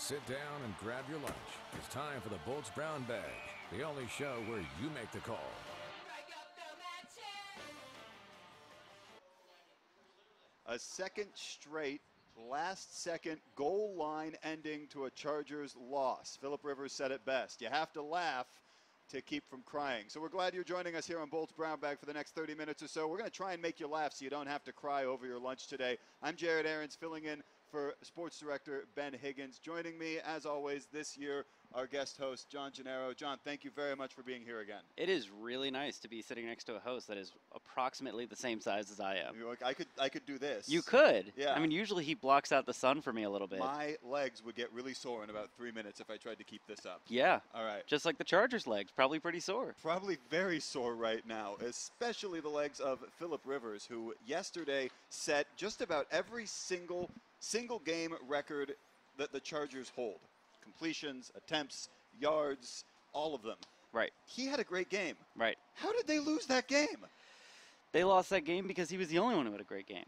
Sit down and grab your lunch. It's time for the Bolts Brown Bag, the only show where you make the call. A second straight last-second goal line ending to a Chargers loss. Philip Rivers said it best. You have to laugh to keep from crying. So we're glad you're joining us here on Bolts Brown Bag for the next 30 minutes or so. We're going to try and make you laugh so you don't have to cry over your lunch today. I'm Jared Aarons, filling in for sports director Ben Higgins. Joining me, as always, this year, our guest host, John Gennaro. John, thank you very much for being here again. It is really nice to be sitting next to a host that is approximately the same size as I am. I could do this. You could. Yeah. I mean, usually he blocks out the sun for me a little bit. My legs would get really sore in about 3 minutes if I tried to keep this up. Yeah. All right. Just like the Chargers' legs, probably pretty sore. Probably very sore right now, especially the legs of Philip Rivers, who yesterday set just about every single game record that the Chargers hold. Completions, attempts, yards, all of them. Right. He had a great game. Right. How did they lose that game? They lost that game because he was the only one who had a great game.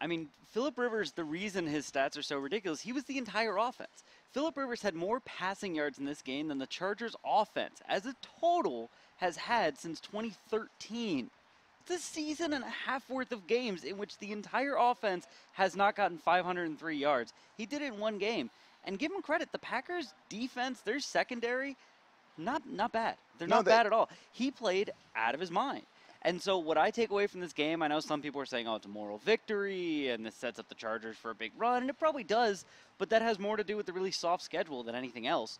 I mean, Philip Rivers, the reason his stats are so ridiculous, he was the entire offense. Philip Rivers had more passing yards in this game than the Chargers' offense, as a total, has had since 2013. It's a season and a half worth of games in which the entire offense has not gotten 503 yards. He did it in one game. And give him credit, the Packers' defense, their secondary, not bad. They're not bad at all. He played out of his mind. And so what I take away from this game, I know some people are saying, oh, it's a moral victory, and this sets up the Chargers for a big run, and it probably does, but that has more to do with the really soft schedule than anything else.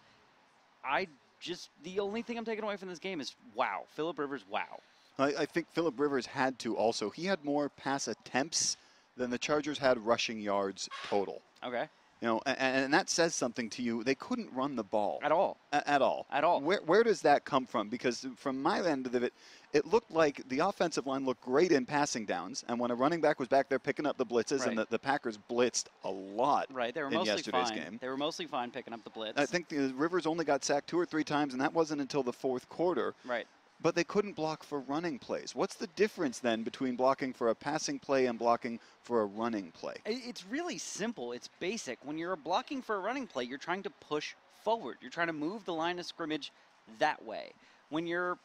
The only thing I'm taking away from this game is, wow, Philip Rivers, wow. I think Philip Rivers had to also. He had more pass attempts than the Chargers had rushing yards total. Okay. You know, and that says something to you. They couldn't run the ball. At all. At all. At all. Where does that come from? Because from my end of it, it looked like the offensive line looked great in passing downs. And when a running back was back there picking up the blitzes, right. and the Packers blitzed a lot right. They were in mostly yesterday's fine. game. They were mostly fine picking up the blitz. I think the Rivers only got sacked 2 or 3 times, and that wasn't until the fourth quarter. Right. But they couldn't block for running plays. What's the difference then between blocking for a passing play and blocking for a running play? It's really simple. It's basic. When you're blocking for a running play, you're trying to push forward. You're trying to move the line of scrimmage that way. When you're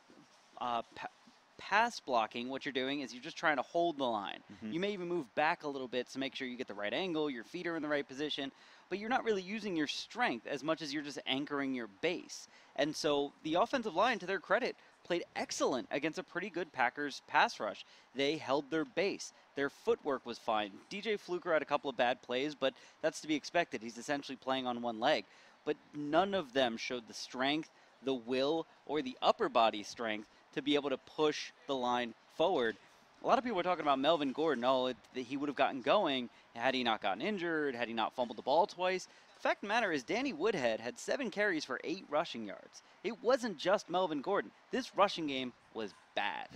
pass blocking, what you're doing is you're just trying to hold the line. Mm-hmm. You may even move back a little bit to make sure you get the right angle, your feet are in the right position, but you're not really using your strength as much as you're just anchoring your base. And so the offensive line, to their credit, played excellent against a pretty good Packers pass rush. They held their base. Their footwork was fine. DJ Fluker had a couple of bad plays, but that's to be expected. He's essentially playing on one leg. But none of them showed the strength, the will, or the upper body strength to be able to push the line forward. A lot of people are talking about Melvin Gordon. Oh, he would have gotten going had he not gotten injured, had he not fumbled the ball twice. The fact of the matter is Danny Woodhead had 7 carries for 8 rushing yards. It wasn't just Melvin Gordon. This rushing game was bad.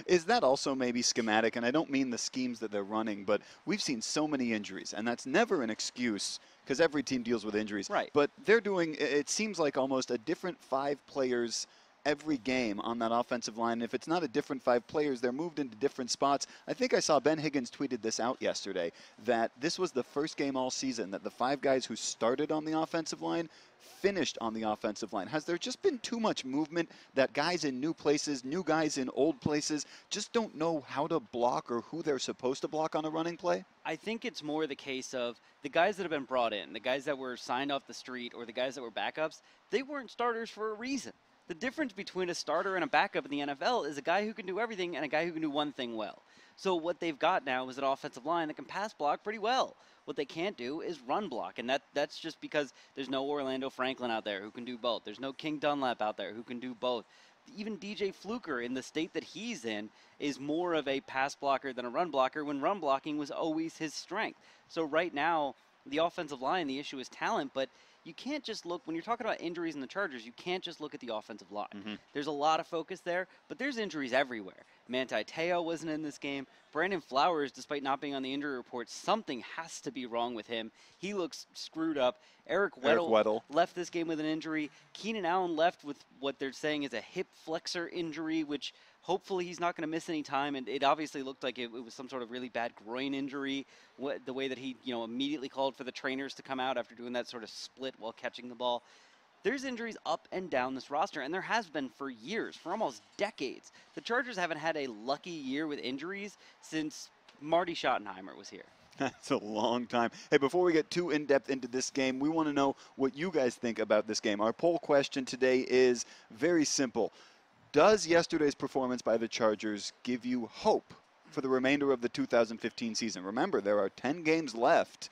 Is that also maybe schematic? And I don't mean the schemes that they're running, but we've seen so many injuries, and that's never an excuse because every team deals with injuries. Right. But they're doing, it seems like almost a different 5 players every game on that offensive line. If it's not a different 5 players, they're moved into different spots. I think I saw Ben Higgins tweeted this out yesterday, that this was the first game all season that the 5 guys who started on the offensive line finished on the offensive line. Has there just been too much movement that guys in new places, new guys in old places, just don't know how to block or who they're supposed to block on a running play? I think it's more the case of the guys that have been brought in, the guys that were signed off the street or the guys that were backups, they weren't starters for a reason. The difference between a starter and a backup in the NFL is a guy who can do everything and a guy who can do one thing well. So what they've got now is an offensive line that can pass block pretty well. What they can't do is run block, and that's just because there's no Orlando Franklin out there who can do both. There's no King Dunlap out there who can do both. Even DJ Fluker, in the state that he's in, is more of a pass blocker than a run blocker when run blocking was always his strength. So right now, the offensive line, the issue is talent, but you can't just look, when you're talking about injuries in the Chargers, you can't just look at the offensive line. Mm-hmm. There's a lot of focus there, but there's injuries everywhere. Manti Te'o wasn't in this game. Brandon Flowers, despite not being on the injury report, something has to be wrong with him. He looks screwed up. Eric Weddle left this game with an injury. Keenan Allen left with what they're saying is a hip flexor injury, which hopefully he's not going to miss any time. And it obviously looked like it was some sort of really bad groin injury, the way that he immediately called for the trainers to come out after doing that sort of split helmet while catching the ball. There's injuries up and down this roster, and there has been for years, for almost decades. The Chargers haven't had a lucky year with injuries since Marty Schottenheimer was here. That's a long time. Hey, before we get too in-depth into this game, we want to know what you guys think about this game. Our poll question today is very simple. Does yesterday's performance by the Chargers give you hope for the remainder of the 2015 season? Remember, there are 10 games left,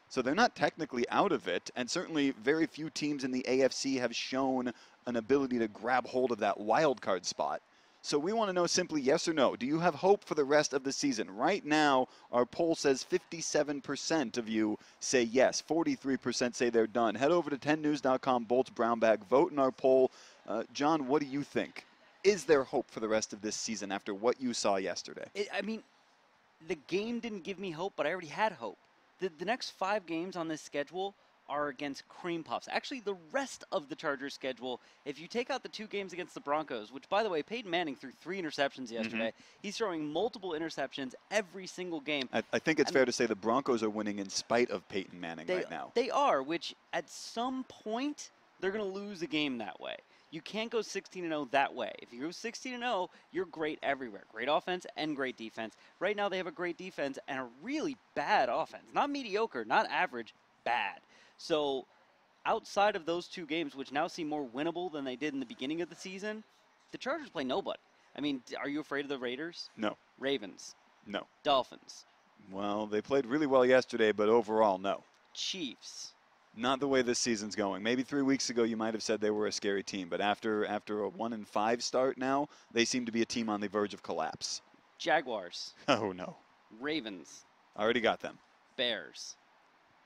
so they're not technically out of it, and certainly very few teams in the AFC have shown an ability to grab hold of that wild card spot. So we want to know simply yes or no. Do you have hope for the rest of the season? Right now, our poll says 57% of you say yes. 43% say they're done. Head over to 10news.com, Bolts Brown Bag. Vote in our poll. John, what do you think? Is there hope for the rest of this season after what you saw yesterday? The game didn't give me hope, but I already had hope. The next 5 games on this schedule are against cream puffs. Actually, the rest of the Chargers schedule, if you take out the 2 games against the Broncos, which, by the way, Peyton Manning threw 3 interceptions yesterday. He's throwing multiple interceptions every single game. I think it's fair to say the Broncos are winning in spite of Peyton Manning right now. They are, which at some point, they're going to lose a game that way. You can't go 16-0 that way. If you go 16-0, you're great everywhere. Great offense and great defense. Right now, they have a great defense and a really bad offense. Not mediocre, not average, bad. So outside of those 2 games, which now seem more winnable than they did in the beginning of the season, the Chargers play nobody. I mean, are you afraid of the Raiders? No. Ravens? No. Dolphins? Well, they played really well yesterday, but overall, no. Chiefs? Not the way this season's going. Maybe 3 weeks ago you might have said they were a scary team, but after a 1-5 start now, they seem to be a team on the verge of collapse. Jaguars? Oh, no. Ravens? Already got them. Bears?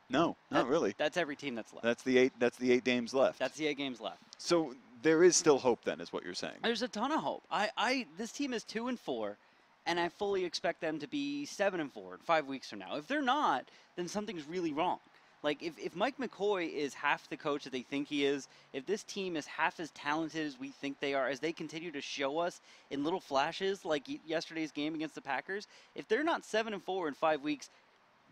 No, not really. That's every team that's left. That's the 8 games left. That's the 8 games left. So there is still hope then, is what you're saying. There's a ton of hope. This team is 2-4, and I fully expect them to be 7-4 in 5 weeks from now. If they're not, then something's really wrong. Like, if Mike McCoy is half the coach that they think he is, if this team is half as talented as we think they are, as they continue to show us in little flashes like yesterday's game against the Packers, if they're not 7-4 in 5 weeks,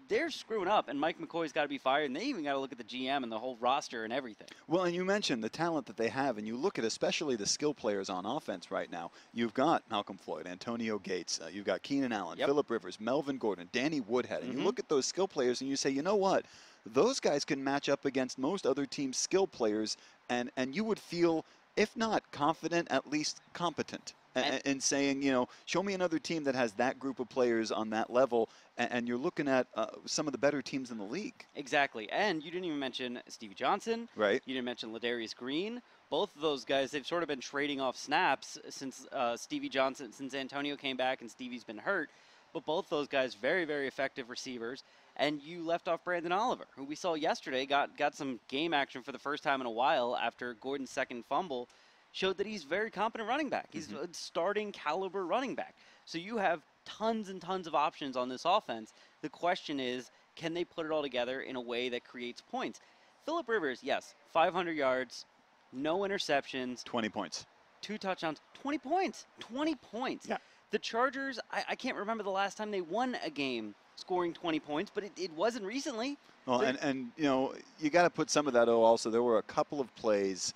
they're screwing up, and Mike McCoy's got to be fired, and they even got to look at the GM and the whole roster and everything. Well, and you mentioned the talent that they have, and you look at especially the skill players on offense right now. You've got Malcolm Floyd, Antonio Gates, you've got Keenan Allen, Phillip Rivers, Melvin Gordon, Danny Woodhead, and you look at those skill players and you say, you know what? Those guys can match up against most other teams' skill players, and you would feel, if not confident, at least competent. And saying, show me another team that has that group of players on that level, and you're looking at some of the better teams in the league. Exactly. And you didn't even mention Stevie Johnson. Right. You didn't mention Ladarius Green. Both of those guys, they've sort of been trading off snaps since since Antonio came back and Stevie's been hurt. But both those guys, very, very effective receivers. And you left off Brandon Oliver, who we saw yesterday, got some game action for the first time in a while after Gordon's second fumble. Showed that he's very competent running back. He's a starting caliber running back. So you have tons and tons of options on this offense. The question is, can they put it all together in a way that creates points? Phillip Rivers, yes, 500 yards, no interceptions. 20 points. 2 touchdowns, 20 points. 20 points. Yeah. The Chargers, I can't remember the last time they won a game scoring 20 points, but it wasn't recently. Well, and you got to put some of that also. There were a couple of plays,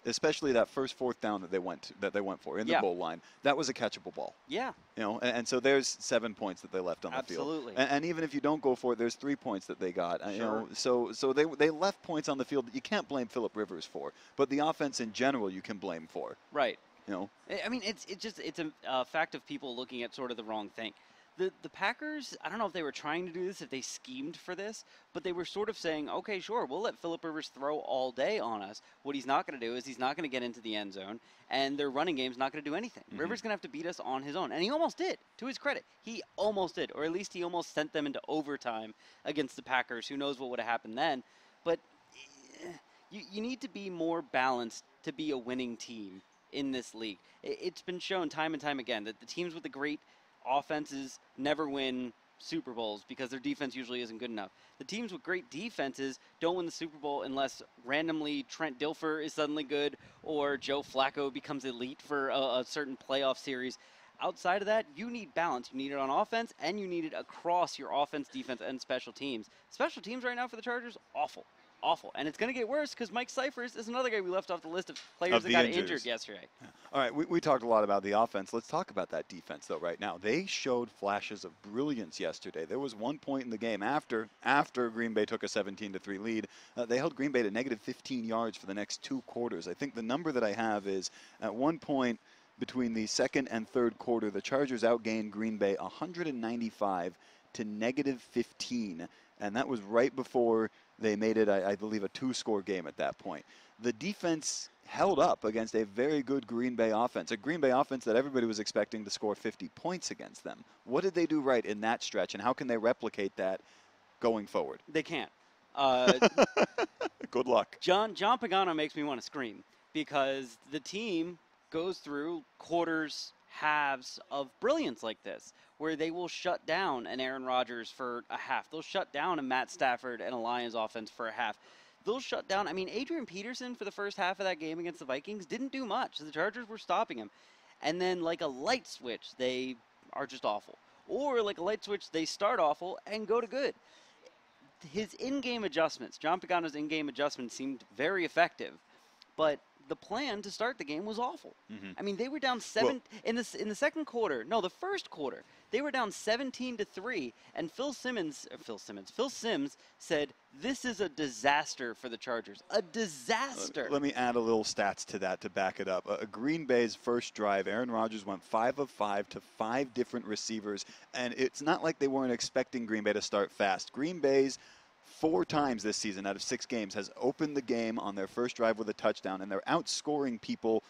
especially that first 4th down that they went for in the goal line. That was a catchable ball. Yeah. And so there's 7 points that they left on the field. Absolutely. And even if you don't go for it, there's 3 points that they got. Sure. So they left points on the field that you can't blame Phillip Rivers for, but the offense in general you can blame for. Right. I mean, it's a fact of people looking at sort of the wrong thing. The Packers, I don't know if they were trying to do this, if they schemed for this, but they were sort of saying, okay, sure, we'll let Phillip Rivers throw all day on us. What he's not going to do is he's not going to get into the end zone, and their running game's not going to do anything. Rivers going to have to beat us on his own. And he almost did, to his credit. He almost did, or at least he almost sent them into overtime against the Packers. Who knows what would have happened then. But you need to be more balanced to be a winning team in this league. It's been shown time and time again that the teams with the great offenses never win Super Bowls because their defense usually isn't good enough. The teams with great defenses don't win the Super Bowl unless randomly Trent Dilfer is suddenly good or Joe Flacco becomes elite for a certain playoff series. Outside of that, you need balance. You need it on offense, and you need it across your offense, defense, and special teams. Special teams right now for the Chargers, awful. awful. And it's going to get worse because Mike Cyphers is another guy we left off the list of players that got injured yesterday. All right, we talked a lot about the offense. Let's talk about that defense, though, right now. They showed flashes of brilliance yesterday. There was one point in the game after Green Bay took a 17-3 lead. They held Green Bay to negative 15 yards for the next 2 quarters. I think the number that I have is at one point between the second and third quarter, the Chargers outgained Green Bay 195 to negative 15. And that was right before they made it, I believe, a 2-score game at that point. The defense held up against a very good Green Bay offense, a Green Bay offense that everybody was expecting to score 50 points against them. What did they do right in that stretch, and how can they replicate that going forward? They can't. Good luck. John Pagano makes me want to scream because the team goes through quarters, halves of brilliance like this, where they will shut down an Aaron Rodgers for a half. They'll shut down a Matt Stafford and a Lions offense for a half. They'll shut down, Adrian Peterson for the first half of that game against the Vikings didn't do much. The Chargers were stopping him. And then like a light switch, they are just awful. Or like a light switch, they start awful and go to good. His in-game adjustments, John Pagano's in-game adjustments seemed very effective, but the plan to start the game was awful. Mm-hmm. They were down in the second quarter. No, the first quarter. They were down 17-3, and Phil Simms said, "This is a disaster for the Chargers. A disaster." Let me add a little stats to that to back it up. Green Bay's first drive, Aaron Rodgers went 5 of 5 to 5 different receivers, and it's not like they weren't expecting Green Bay to start fast. Green Bay's 4 times this season out of 6 games has opened the game on their first drive with a touchdown, and they're outscoring people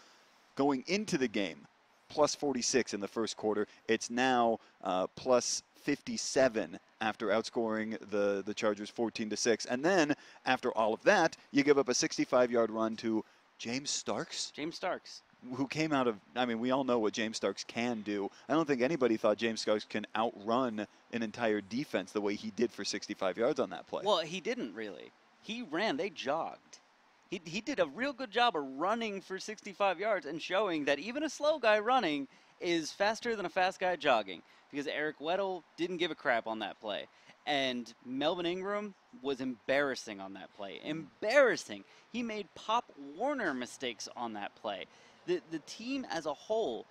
going into the game. Plus 46 in the first quarter. It's now plus 57 after outscoring the Chargers 14-6. And then after all of that, you give up a 65-yard run to James Starks. James Starks. Who came out of, we all know what James Starks can do. I don't think anybody thought James Starks can outrun an entire defense the way he did for 65 yards on that play. Well, he didn't really. He ran. They jogged. He did a real good job of running for 65 yards and showing that even a slow guy running is faster than a fast guy jogging, because Eric Weddle didn't give a crap on that play. And Melvin Ingram was embarrassing on that play. Embarrassing. He made Pop Warner mistakes on that play. The team as a whole,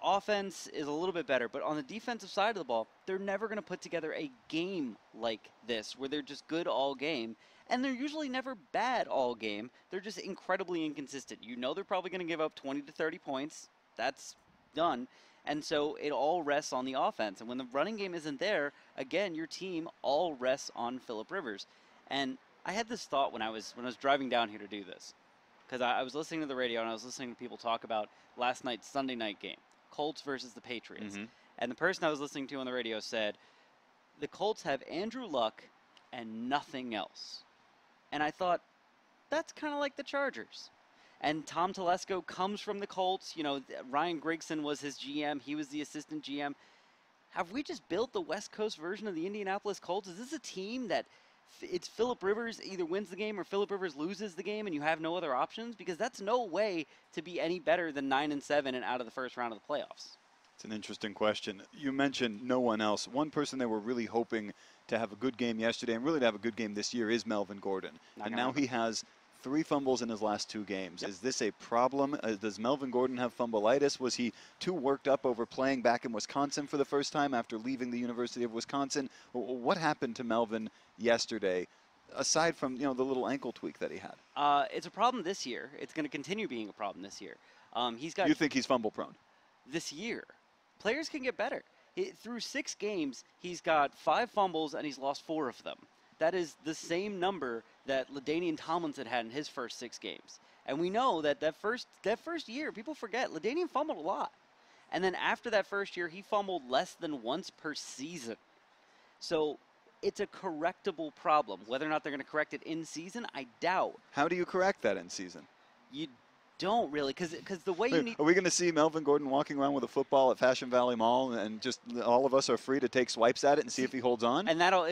offense is a little bit better, but on the defensive side of the ball, they're never going to put together a game like this where they're just good all game. And they're usually never bad all game. They're just incredibly inconsistent. You know they're probably going to give up 20 to 30 points. That's done. And so it all rests on the offense. And when the running game isn't there, again, your team all rests on Phillip Rivers. And I had this thought when I was driving down here to do this, because I was listening to the radio and I was listening to people talk about last night's Sunday night game, Colts versus the Patriots. Mm-hmm. And the person I was listening to on the radio said, the Colts have Andrew Luck and nothing else. And I thought, that's kind of like the Chargers. And Tom Telesco comes from the Colts. Ryan Grigson was his GM. He was the assistant GM. Have we just built the West Coast version of the Indianapolis Colts? Is this a team that it's Phillip Rivers either wins the game or Phillip Rivers loses the game and you have no other options? Because that's no way to be any better than 9-7 and out of the first round of the playoffs. It's an interesting question. You mentioned no one else. One person they were really hoping to have a good game yesterday and really to have a good game this year is Melvin Gordon. And now he has 3 fumbles in his last 2 games. Yep. Is this a problem? Does Melvin Gordon have fumbleitis? Was he too worked up over playing back in Wisconsin for the first time after leaving the University of Wisconsin? What happened to Melvin yesterday, aside from the little ankle tweak that he had? It's a problem this year. It's going to continue being a problem this year. You think he's fumble prone? This year. Players can get better. Through 6 games, he's got 5 fumbles and he's lost 4 of them. That is the same number that LaDainian Tomlinson had in his first 6 games. And we know that first year, people forget, LaDainian fumbled a lot. And then after that first year, he fumbled less than once per season. So it's a correctable problem. Whether or not they're going to correct it in season, I doubt. How do you correct that in season? You don't really, because the way you need... Are we going to see Melvin Gordon walking around with a football at Fashion Valley Mall and just all of us are free to take swipes at it and see if he holds on? And that'll...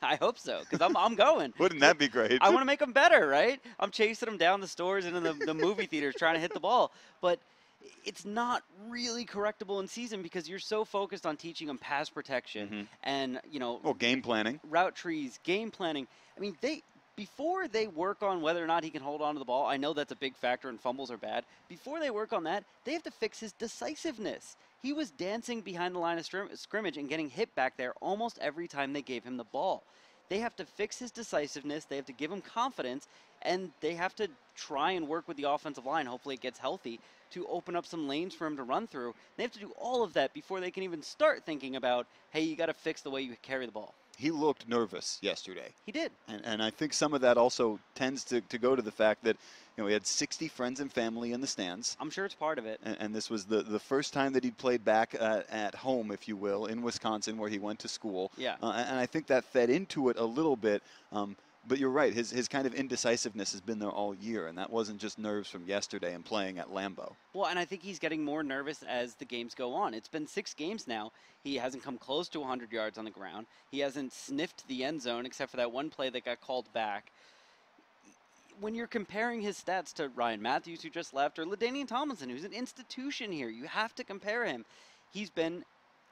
I hope so, because I'm going. Wouldn't that be great? I want to make them better, right? I'm chasing them down the stores and in the movie theaters trying to hit the ball. But it's not really correctable in season because you're so focused on teaching them pass protection and, game planning. Route trees, game planning. before they work on whether or not he can hold on to the ball, I know that's a big factor and fumbles are bad. Before they work on that, they have to fix his decisiveness. He was dancing behind the line of scrimmage and getting hit back there almost every time they gave him the ball. They have to fix his decisiveness. They have to give him confidence, and they have to try and work with the offensive line. Hopefully it gets healthy to open up some lanes for him to run through. They have to do all of that before they can even start thinking about, hey, you got to fix the way you carry the ball. He looked nervous yesterday. He did. And I think some of that also tends to go to the fact that, he had 60 friends and family in the stands. I'm sure it's part of it. And this was the first time that he'd played back at home, if you will, in Wisconsin, where he went to school. Yeah. And I think that fed into it a little bit. But you're right. His kind of indecisiveness has been there all year, and that wasn't just nerves from yesterday and playing at Lambeau. Well, and I think he's getting more nervous as the games go on. It's been 6 games now. He hasn't come close to 100 yards on the ground. He hasn't sniffed the end zone except for that one play that got called back. When you're comparing his stats to Ryan Matthews, who just left, or LaDainian Tomlinson, who's an institution here, you have to compare him. He's been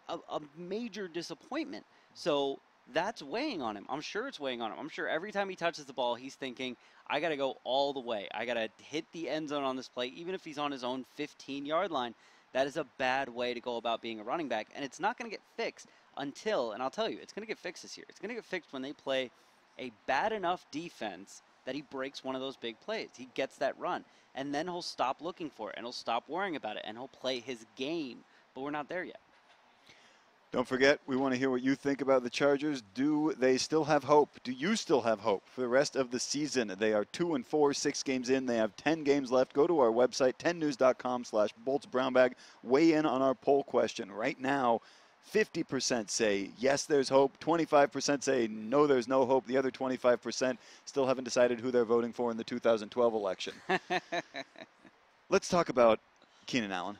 a major disappointment. So that's weighing on him. I'm sure it's weighing on him. I'm sure every time he touches the ball, he's thinking, I got to go all the way. I got to hit the end zone on this play, even if he's on his own 15-yard line. That is a bad way to go about being a running back, and it's not going to get fixed until, and I'll tell you, it's going to get fixed this year. It's going to get fixed when they play a bad enough defense that he breaks one of those big plays. He gets that run, and then he'll stop looking for it, and he'll stop worrying about it, and he'll play his game, but we're not there yet. Don't forget, we want to hear what you think about the Chargers. Do they still have hope? Do you still have hope for the rest of the season? They are 2-4, 6 games in. They have 10 games left. Go to our website, 10news.com/BoltsBrownBag. Weigh in on our poll question. Right now, 50% say yes, there's hope. 25% say no, there's no hope. The other 25% still haven't decided who they're voting for in the 2012 election. Let's talk about Keenan Allen.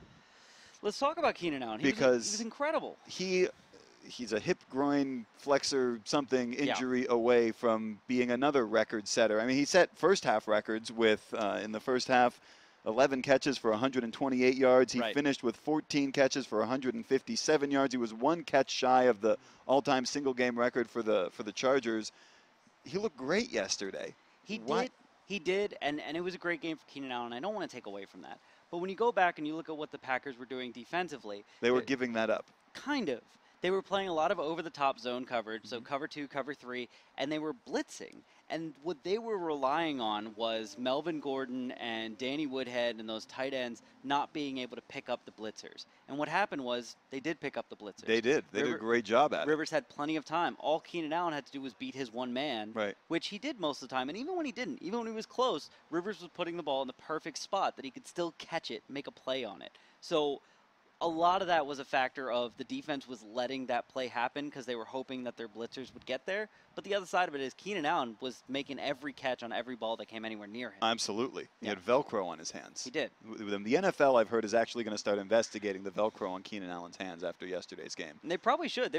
Let's talk about Keenan Allen. He was incredible. He's a hip, groin, flexor, something injury away from being another record setter. I mean, he set first half records with, in the first half, 11 catches for 128 yards. He finished with 14 catches for 157 yards. He was 1 catch shy of the all-time single-game record for the Chargers. He looked great yesterday. He did, and it was a great game for Keenan Allen. I don't want to take away from that. But when you go back and you look at what the Packers were doing defensively, they were giving that up. Kind of. They were playing a lot of over-the-top zone coverage, so cover 2, cover 3, and they were blitzing. And what they were relying on was Melvin Gordon and Danny Woodhead and those tight ends not being able to pick up the blitzers. And what happened was they did pick up the blitzers. They did. They did a great job at it. Rivers had plenty of time. All Keenan Allen had to do was beat his one man, right, which he did most of the time. And even when he didn't, even when he was close, Rivers was putting the ball in the perfect spot that he could still catch it, make a play on it. So a lot of that was a factor of the defense was letting that play happen because they were hoping that their blitzers would get there. But the other side of it is Keenan Allen was making every catch on every ball that came anywhere near him. Absolutely. He had Velcro on his hands. He did. The NFL, I've heard, is actually going to start investigating the Velcro on Keenan Allen's hands after yesterday's game. And they probably should.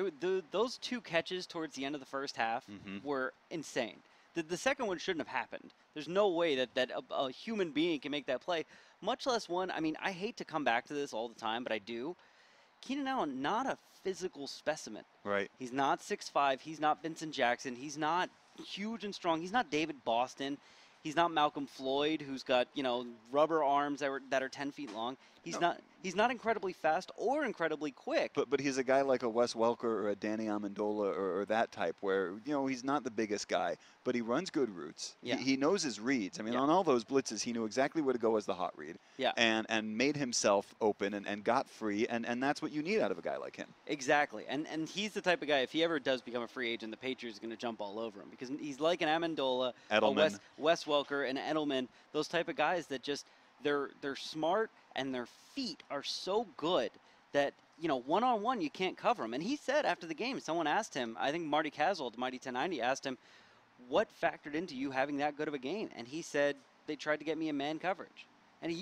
Those 2 catches towards the end of the first half were insane. The second one shouldn't have happened. There's no way that a human being can make that play, much less one. I mean, I hate to come back to this all the time, but I do. Keenan Allen, not a physical specimen. Right. He's not 6'5". He's not Vincent Jackson. He's not huge and strong. He's not David Boston. He's not Malcolm Floyd, who's got, rubber arms that are 10 feet long. He's not incredibly fast or incredibly quick. But he's a guy like a Wes Welker or a Danny Amendola or that type where, he's not the biggest guy, but he runs good routes. Yeah. He knows his reads. I mean, on all those blitzes, he knew exactly where to go as the hot read. Yeah. And made himself open and got free, and that's what you need out of a guy like him. Exactly. And he's the type of guy, if he ever does become a free agent, the Patriots are going to jump all over him because he's like an Amendola, Edelman. a Wes Welker, and Edelman, those type of guys that just they're smart and their feet are so good that, one-on-one you can't cover them. And he said after the game, someone asked him, I think Marty Caswell, Mighty 1090, asked him, what factored into you having that good of a game? And he said, they tried to get me in man coverage. And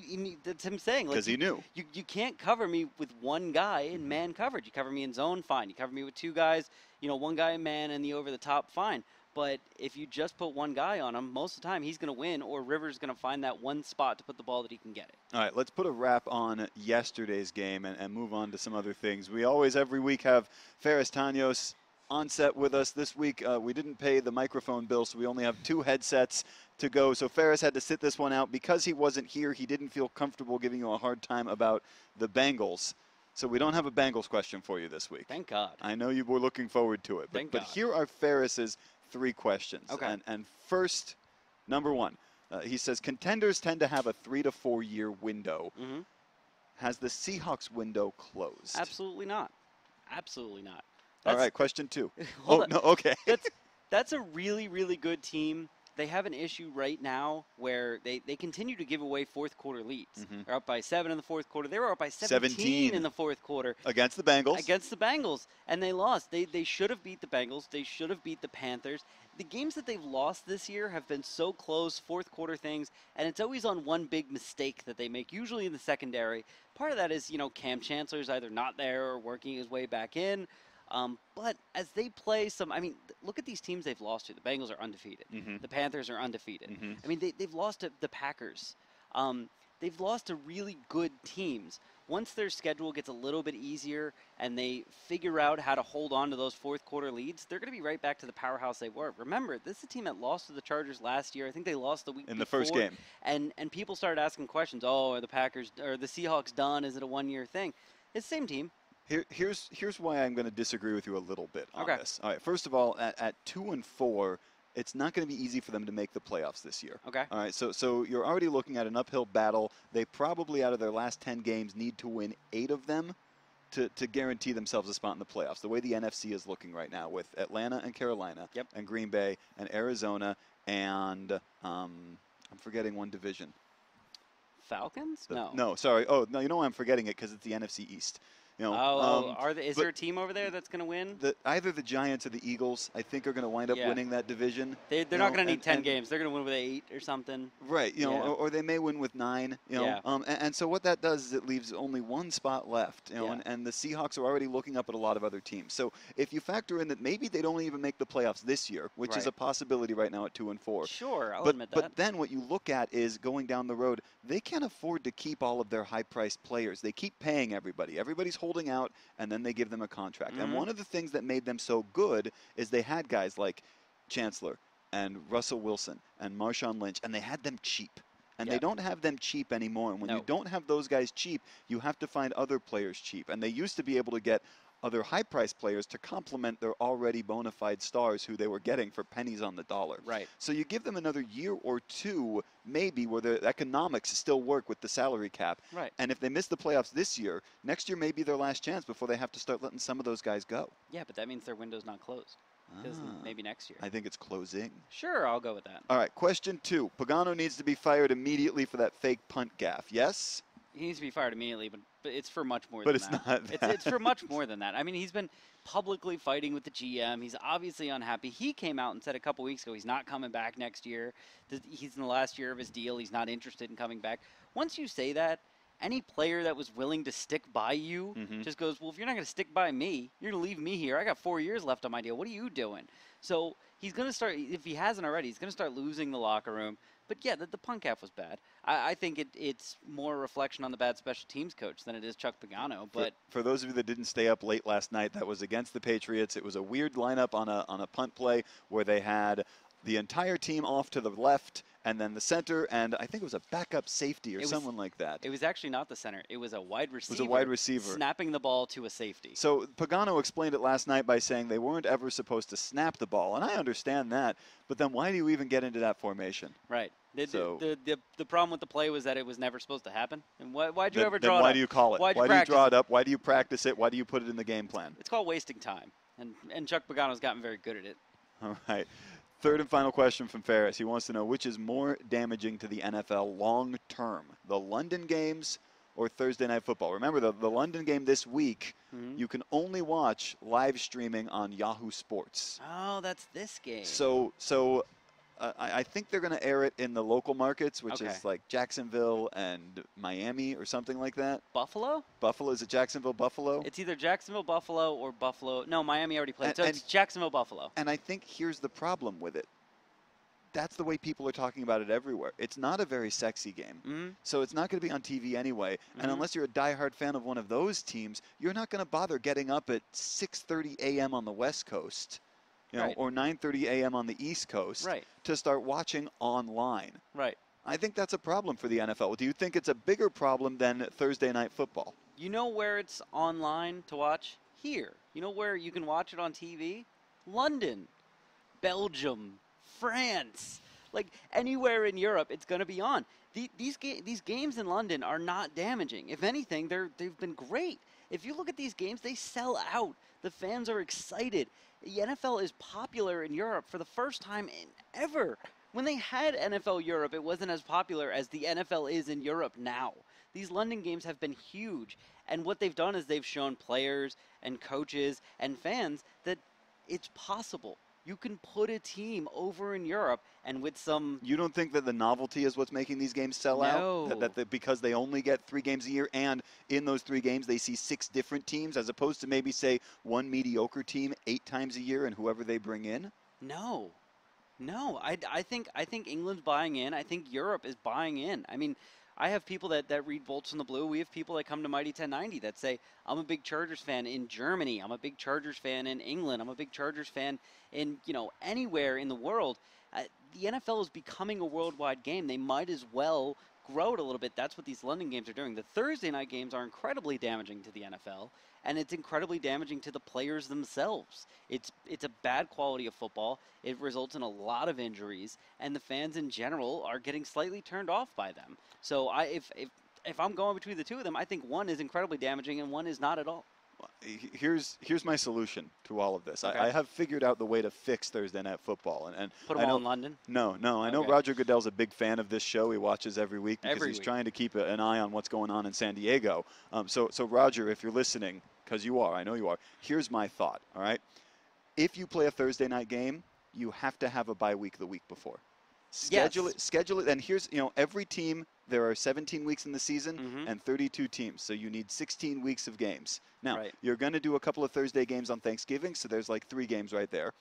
that's him saying, because he knew. You can't cover me with one guy in man coverage. You cover me in zone, fine. You cover me with 2 guys, one guy in man and the over-the-top, fine. But if you just put one guy on him, most of the time he's going to win, or Rivers going to find that one spot to put the ball that he can get it. All right, let's put a wrap on yesterday's game and move on to some other things. We always, every week, have Ferris Tanios on set with us this week. We didn't pay the microphone bill, so we only have 2 headsets to go. So Ferris had to sit this one out. Because he wasn't here, he didn't feel comfortable giving you a hard time about the Bengals. So we don't have a Bengals question for you this week. Thank God. I know you were looking forward to it. Thank But God. here are Ferris's 3 questions. Okay. And first, number 1, he says, contenders tend to have a 3 to 4 year window. Mm-hmm. Has the Seahawks window closed? Absolutely not. Absolutely not. All right, question 2. Hold Oh, on. no, okay. That's a really, really good team. They have an issue right now where they continue to give away fourth quarter leads. Mhm. They're up by 7 in the fourth quarter. They were up by 17 in the fourth quarter. Against the Bengals. Against the Bengals. And they lost. They should have beat the Bengals. They should have beat the Panthers. The games that they've lost this year have been so close, fourth quarter things, and it's always on one big mistake that they make, usually in the secondary. Part of that is, Cam Chancellor's either not there or working his way back in. But as they play look at these teams they've lost to. The Bengals are undefeated. Mhm. The Panthers are undefeated. Mhm. I mean, they've lost to the Packers. They've lost to really good teams. Once their schedule gets a little bit easier and they figure out how to hold on to those fourth quarter leads, they're going to be right back to the powerhouse they were. Remember, this is a team that lost to the Chargers last year. I think they lost the week in the before, first game. And people started asking questions. Oh, are the Packers or the Seahawks done? Is it a one-year thing? It's the same team. Here's why I'm going to disagree with you a little bit on Okay. this. All right, first of all, at 2-4, it's not going to be easy for them to make the playoffs this year. Okay. All right, so you're already looking at an uphill battle. They probably, out of their last 10 games, need to win 8 of them to guarantee themselves a spot in the playoffs. The way the NFC is looking right now, with Atlanta and Carolina, Yep. and Green Bay and Arizona, and I'm forgetting one division. Falcons? No, sorry. Oh, no, you know why I'm forgetting it? Because it's the NFC East. Is there a team over there that's going to win? Either the Giants or the Eagles, I think, are going to wind up Yeah. winning that division. They're not going to need 10 games. They're going to win with 8 or something. Right, Yeah. or they may win with 9. Yeah. And so what that does is it leaves only one spot left. Yeah. And the Seahawks are already looking up at a lot of other teams. So if you factor in that maybe they don't even make the playoffs this year, which is Right. a possibility right now at 2-4. Sure, I'll But admit that. then what you look at is going down the road, they can't afford to keep all of their high-priced players. They keep paying everybody. Everybody's holding out, and then they give them a contract. And Mhm. one of the things that made them so good is they had guys like Chancellor and Russell Wilson and Marshawn Lynch, and they had them cheap. And they Yep. don't have them cheap anymore. And when you No. don't have those guys cheap, you have to find other players cheap. And they used to be able to get other high-priced players to complement their already bona fide stars who they were getting for pennies on the dollar. Right. So you give them another year or 2, maybe, where the economics still work with the salary cap. Right. And if they miss the playoffs this year, next year may be their last chance before they have to start letting some of those guys go. Yeah, but that means their window's not closed. Because maybe next year. I think it's closing. Sure, I'll go with that. All right, question 2. Pagano needs to be fired immediately for that fake punt gaffe. Yes? He needs to be fired immediately, but it's for much more But than it's that. not that. It's for much more than that. I mean, he's been publicly fighting with the GM. He's obviously unhappy. He came out and said a couple weeks ago he's not coming back next year. He's in the last year of his deal. He's not interested in coming back. Once you say that, any player that was willing to stick by you just goes, well, if you're not going to stick by me, you're going to leave me here. I got 4 years left on my deal. What are you doing? So he's going to start, if he hasn't already, he's going to start losing the locker room. But, yeah, the punt gaff was bad. I think it's more a reflection on the bad special teams coach than it is Chuck Pagano. But for those of you that didn't stay up late last night, that was against the Patriots. It was a weird lineup on a punt play where they had the entire team off to the left and then the center, and I think it was a backup safety or someone like that. It was actually not the center. It was a wide receiver. It was a wide receiver. Snapping the ball to a safety. So Pagano explained it last night by saying they weren't ever supposed to snap the ball, and I understand that, but then why do you even get into that formation? Right. So The problem with the play was that it was never supposed to happen. And why'd you then, ever then draw it why up? do you call it? Why'd Why you do you practice draw it? it up? Why do you practice it? Why do you put it in the game plan? It's called wasting time. And Chuck Pagano's gotten very good at it. All right. Third and final question from Ferris. He wants to know which is more damaging to the NFL long term, the London games or Thursday Night Football. Remember, the London game this week, you can only watch live streaming on Yahoo Sports. Oh, that's this game. So I think they're going to air it in the local markets, which Okay. is like Jacksonville and Miami or something like that. Buffalo? Buffalo, is it Jacksonville, Buffalo? It's either Jacksonville, Buffalo, or Buffalo. No, Miami already played. And- So it's Jacksonville, Buffalo. And I think here's the problem with it. that's the way people are talking about it everywhere. It's not a very sexy game. So it's not going to be on TV anyway. And unless you're a diehard fan of one of those teams, you're not going to bother getting up at 6:30 a.m. on the West Coast, or 9:30 a.m. on the East Coast to start watching online. Right. I think that's a problem for the NFL. Do you think it's a bigger problem than Thursday Night Football? You know where it's online to watch? Here. You know where you can watch it on TV? London, Belgium, France. Like anywhere in Europe, it's going to be on. These games in London are not damaging. If anything, they've been great. If you look at these games, they sell out. The fans are excited. The NFL is popular in Europe for the first time in ever. When they had NFL Europe, it wasn't as popular as the NFL is in Europe now. These London games have been huge. And what they've done is they've shown players and coaches and fans that it's possible. You can put a team over in Europe and with some... You don't think that the novelty is what's making these games sell out? Because they only get 3 games a year, and in those 3 games they see 6 different teams, as opposed to maybe, say, one mediocre team 8 times a year and whoever they bring in? No. I think England's buying in. I think Europe is buying in. I mean, I have people that read Bolts in the Blue. We have people that come to Mighty 1090 that say, I'm a big Chargers fan in Germany. I'm a big Chargers fan in England. I'm a big Chargers fan in, anywhere in the world. The NFL is becoming a worldwide game. They might as well grow it a little bit. That's what these London games are doing. The Thursday night games are incredibly damaging to the NFL, and it's incredibly damaging to the players themselves. It's a bad quality of football. It results in a lot of injuries, and the fans in general are getting slightly turned off by them. So if I'm going between the two of them, I think one is incredibly damaging and one is not at all. Here's my solution to all of this. Okay. I have figured out the way to fix Thursday Night Football. And put them all in London? No. I know Roger Goodell's a big fan of this show. He watches every week because he's trying to keep an eye on what's going on in San Diego. So Roger, if you're listening, because you are, I know you are, here's my thought, all right? If you play a Thursday night game, you have to have a bye week the week before. Schedule it, and here's, every team, there are 17 weeks in the season and 32 teams, so you need 16 weeks of games. Now, you're going to do a couple of Thursday games on Thanksgiving, so there's like 3 games right there.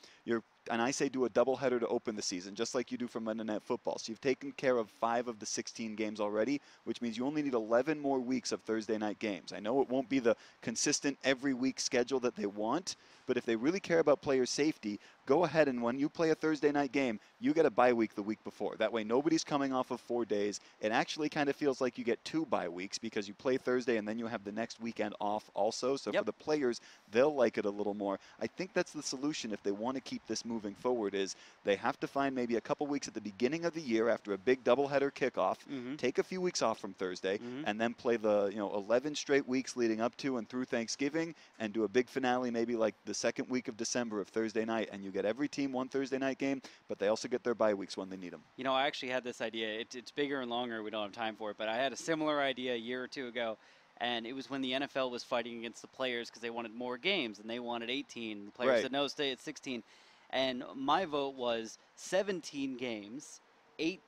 And I say do a doubleheader to open the season, just like you do for Monday Night Football. So you've taken care of 5 of the 16 games already, which means you only need 11 more weeks of Thursday night games. I know it won't be the consistent every week schedule that they want, but if they really care about player safety, go ahead and when you play a Thursday night game, you get a bye week the week before. That way nobody's coming off of 4 days. It actually kind of feels like you get 2 bye weeks because you play Thursday and then you have the next weekend off also. So for the players, they'll like it a little more. I think that's the solution if they want to keep this moving forward, is they have to find maybe a couple weeks at the beginning of the year after a big doubleheader kickoff, take a few weeks off from Thursday, and then play the 11 straight weeks leading up to and through Thanksgiving, and do a big finale maybe like the second week of December of Thursday night, and you get every team one Thursday night game, but they also get their bye weeks when they need them. I actually had this idea. It's bigger and longer. We don't have time for it, but I had a similar idea a year or 2 ago, and it was when the NFL was fighting against the players because they wanted more games, and they wanted 18. The players said, no, stay at 16. And my vote was 17 games, 8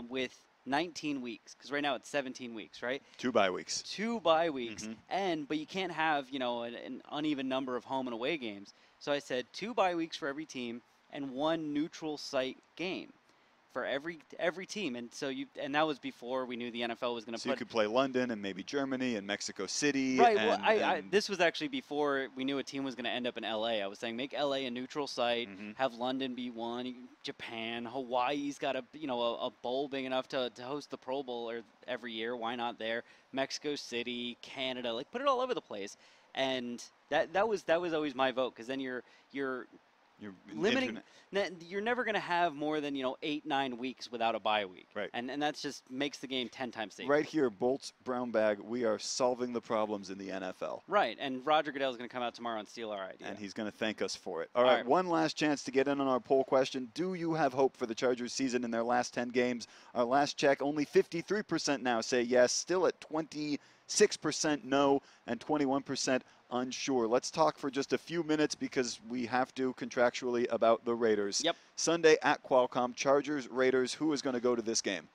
with 19 weeks, because right now it's 17 weeks, right? 2 bye weeks. 2 bye weeks, but you can't have an uneven number of home and away games. So I said 2 bye weeks for every team and 1 neutral site game for every team. And so and that was before we knew the NFL was going to So you could play London and maybe Germany and Mexico City. Right. And, this was actually before we knew a team was going to end up in LA. I was saying make LA a neutral site, have London be one, Japan, Hawaii's got a bowl big enough to host the Pro Bowl every year. Why not there? Mexico City, Canada, like put it all over the place. And that was always my vote, because then you're limiting. You're never going to have more than 8-9 weeks without a bye week, right? And that just makes the game 10 times safer. Right here, Bolt's Brown Bag. We are solving the problems in the NFL. Right, and Roger Goodell is going to come out tomorrow and steal our idea, and he's going to thank us for it. All right, one last chance to get in on our poll question: do you have hope for the Chargers season in their last 10 games? Our last check, only 53% now say yes, still at 26% no, and 21% unsure. Let's talk for just a few minutes, because we have to contractually, about the Raiders. Yep. Sunday at Qualcomm, Chargers, Raiders. Who is going to go to this game?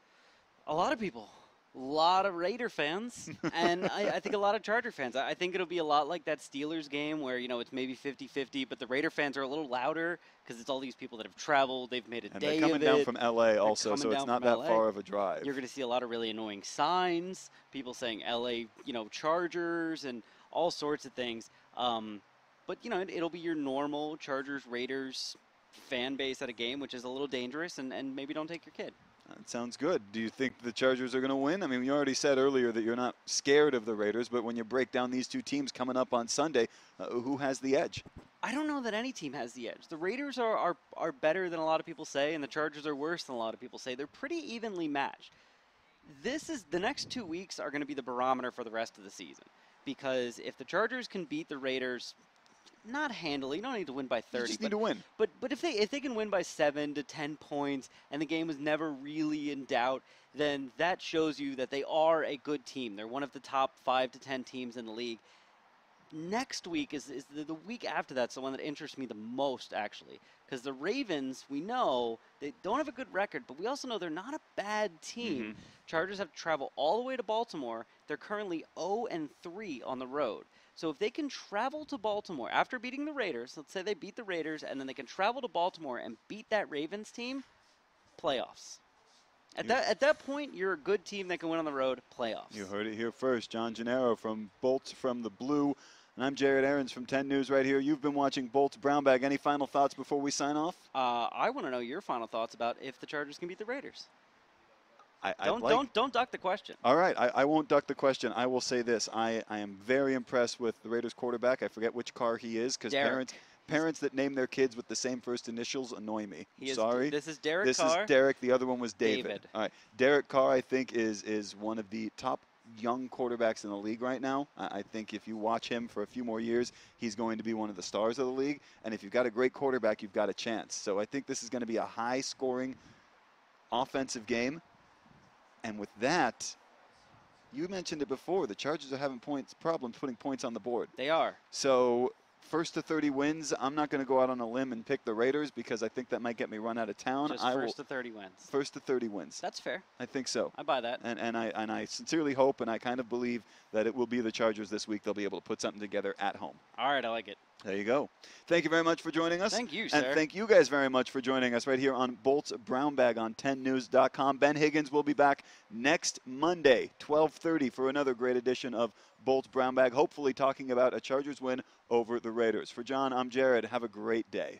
A lot of people. lot of Raider fans, and I think a lot of Charger fans. I think it'll be a lot like that Steelers game where, it's maybe 50-50, but the Raider fans are a little louder because it's all these people that have traveled. They've made a And day they're coming of down it. from L.A. also, so it's not that far of a drive. You're going to see a lot of really annoying signs, people saying L.A., Chargers, and all sorts of things. But, it'll be your normal Chargers-Raiders fan base at a game, which is a little dangerous, and maybe don't take your kid. That sounds good. Do you think the Chargers are going to win? I mean, you already said earlier that you're not scared of the Raiders, but when you break down these two teams coming up on Sunday, who has the edge? I don't know that any team has the edge. The Raiders are better than a lot of people say, and the Chargers are worse than a lot of people say. They're pretty evenly matched. The next 2 weeks are going to be the barometer for the rest of the season, because if the Chargers can beat the Raiders, not handily, you don't need to win by 30. You just need to win. But if they can win by 7 to 10 points and the game was never really in doubt, then that shows you that they are a good team. They're one of the top 5 to 10 teams in the league. Next week is the week after that's the one that interests me the most, actually, because the Ravens, we know they don't have a good record, but we also know they're not a bad team. Mm-hmm. Chargers have to travel all the way to Baltimore. They're currently 0-3 on the road. So if they can travel to Baltimore after beating the Raiders, let's say they beat the Raiders, and then they can travel to Baltimore and beat that Ravens team, playoffs. At that point, you're a good team that can win on the road, playoffs. You heard it here first. John Gennaro from Bolts from the Blue. And I'm Jared Aarons from 10 News right here. You've been watching Bolts Brown Bag. Any final thoughts before we sign off? I want to know your final thoughts about if the Chargers can beat the Raiders. Don't duck the question. All right, I won't duck the question. I will say this: I am very impressed with the Raiders quarterback. I forget which car he is because parents that name their kids with the same first initials annoy me. Sorry. This is Derek This Carr. is Derek. The other one was David. David. All right, Derek Carr I think is one of the top young quarterbacks in the league right now. I think if you watch him for a few more years, he's going to be one of the stars of the league. And if you've got a great quarterback, you've got a chance. So I think this is going to be a high-scoring offensive game. And with that, you mentioned it before, the Chargers are having problems putting points on the board. They are. So first to 30 wins, I'm not going to go out on a limb and pick the Raiders because I think that might get me run out of town. Just first to 30 wins. First to 30 wins. That's fair. I think so. I buy that. And I sincerely hope and I kind of believe that it will be the Chargers this week. They'll be able to put something together at home. All right, I like it. There you go. Thank you very much for joining us. Thank you, sir. And thank you guys very much for joining us right here on Bolts Brown Bag on 10news.com. Ben Higgins will be back next Monday, 12:30, for another great edition of Bolts Brown Bag, hopefully talking about a Chargers win over the Raiders. For John, I'm Jared. Have a great day.